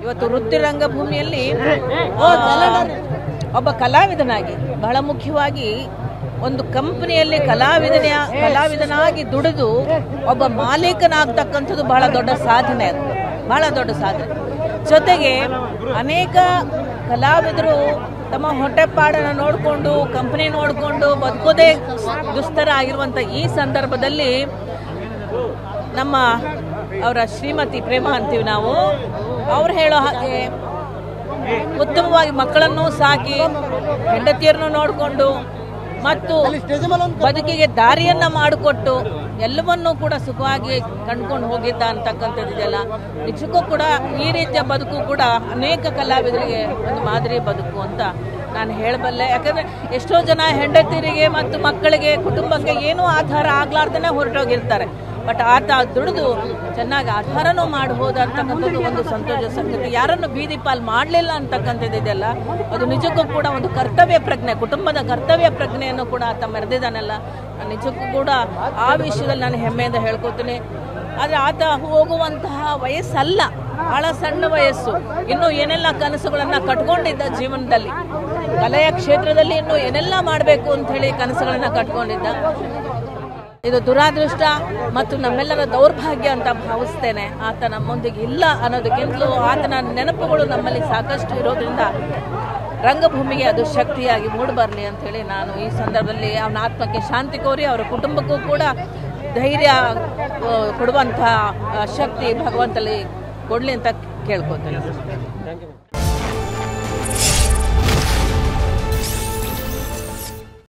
ಇವತ್ತು ವೃತ್ತಿ ರಂಗಭೂಮಿಯಲ್ಲಿ ಒಬ್ಬ ಕಲಾವಿದನಾಗಿ ಬಹಳ ಮುಖ್ಯವಾಗಿ ಒಂದು ಕಂಪನಿಯಲ್ಲಿ ಕಲಾವಿದನಾಗಿ ದುಡಿದು ಒಬ್ಬ ಮಾಲೀಕನಾಗ್ತಕ್ಕಂಥದ್ದು ಬಹಳ ದೊಡ್ಡ ಸಾಧನೆ, ಅದು ಬಹಳ ದೊಡ್ಡ ಸಾಧನೆ. ಜೊತೆಗೆ ಅನೇಕ ಕಲಾವಿದರು ತಮ್ಮ ಹೊಟ್ಟೆಪಾಡನ್ನು ನೋಡಿಕೊಂಡು ಕಂಪನಿ ನೋಡಿಕೊಂಡು ಬದುಕೋದೇ ದುಸ್ತರ ಆಗಿರುವಂಥ ಈ ಸಂದರ್ಭದಲ್ಲಿ ನಮ್ಮ ಅವರ ಶ್ರೀಮತಿ ಪ್ರೇಮ ಅಂತೀವಿ ನಾವು, ಅವ್ರು ಹೇಳೋ ಹಾಗೆ ಉತ್ತಮವಾಗಿ ಮಕ್ಕಳನ್ನು ಸಾಕಿ ಹೆಂಡತಿಯರನ್ನು ನೋಡಿಕೊಂಡು ಮತ್ತು ಬದುಕಿಗೆ ದಾರಿಯನ್ನ ಮಾಡಿಕೊಟ್ಟು ಎಲ್ಲವನ್ನೂ ಕೂಡ ಸುಖವಾಗಿ ಕಂಡುಕೊಂಡು ಹೋಗಿದ್ದ ಅಂತಕ್ಕಂಥದ್ದಿದೆಯಲ್ಲ, ನಿಜಕ್ಕೂ ಕೂಡ ಈ ರೀತಿಯ ಬದುಕು ಕೂಡ ಅನೇಕ ಕಲಾವಿದರಿಗೆ ಒಂದು ಮಾದರಿ ಬದುಕು ಅಂತ ನಾನು ಹೇಳಬಲ್ಲೆ. ಯಾಕಂದರೆ ಎಷ್ಟೋ ಜನ ಹೆಂಡತಿಯರಿಗೆ ಮತ್ತು ಮಕ್ಕಳಿಗೆ ಕುಟುಂಬಕ್ಕೆ ಏನೂ ಆಧಾರ ಆಗ್ಲಾರ್ದೇ ಹೊರಟೋಗಿರ್ತಾರೆ. ಬಟ್ ಆತ ದುಡಿದು ಚೆನ್ನಾಗಿ ಆಧಾರನೂ ಮಾಡಬಹುದು ಅಂತಕ್ಕಂಥದ್ದು ಒಂದು ಸಂತೋಷ ಸಂಗತಿ. ಯಾರನ್ನು ಬೀದಿ ಪಾಲ್ ಮಾಡಲಿಲ್ಲ ಅಂತಕ್ಕಂಥದ್ದಿದೆಯಲ್ಲ, ಅದು ನಿಜಕ್ಕೂ ಕೂಡ ಒಂದು ಕರ್ತವ್ಯ ಪ್ರಜ್ಞೆ, ಕುಟುಂಬದ ಕರ್ತವ್ಯ ಪ್ರಜ್ಞೆಯನ್ನು ಕೂಡ ಆತ ಮೆರೆದಿದ್ದಾನಲ್ಲ, ನಿಜಕ್ಕೂ ಕೂಡ ಆ ವಿಷಯದಲ್ಲಿ ನಾನು ಹೆಮ್ಮೆಯಿಂದ ಹೇಳ್ಕೊತೀನಿ. ಆದರೆ ಆತ ಹೋಗುವಂತಹ ವಯಸ್ಸಲ್ಲ, ಬಹಳ ಸಣ್ಣ ವಯಸ್ಸು. ಇನ್ನೂ ಏನೆಲ್ಲ ಕನಸುಗಳನ್ನು ಕಟ್ಕೊಂಡಿದ್ದ ಜೀವನದಲ್ಲಿ, ಕಲೆಯ ಕ್ಷೇತ್ರದಲ್ಲಿ ಇನ್ನೂ ಏನೆಲ್ಲ ಮಾಡಬೇಕು ಅಂತ ಹೇಳಿ ಕನಸುಗಳನ್ನು ಕಟ್ಕೊಂಡಿದ್ದ. ಇದು ದುರಾದೃಷ್ಟ ಮತ್ತು ನಮ್ಮೆಲ್ಲರ ದೌರ್ಭಾಗ್ಯ ಅಂತ ಭಾವಿಸ್ತೇನೆ. ಆತ ನಮ್ಮೊಂದಿಗೆ ಇಲ್ಲ ಅನ್ನೋದಕ್ಕಿಂತಲೂ ಆತನ ನೆನಪುಗಳು ನಮ್ಮಲ್ಲಿ ಸಾಕಷ್ಟು ಇರೋದ್ರಿಂದ ರಂಗಭೂಮಿಗೆ ಅದು ಶಕ್ತಿಯಾಗಿ ಮೂಡಿಬರಲಿ ಅಂಥೇಳಿ ನಾನು ಈ ಸಂದರ್ಭದಲ್ಲಿ ಅವನ ಆತ್ಮಕ್ಕೆ ಶಾಂತಿ ಕೋರಿ ಅವರ ಕುಟುಂಬಕ್ಕೂ ಕೂಡ ಧೈರ್ಯ ಕೊಡುವಂಥ ಶಕ್ತಿ ಭಗವಂತನಲ್ಲಿ ಕೊಡಲಿ ಅಂತ ಕೇಳ್ಕೊತೇನೆ.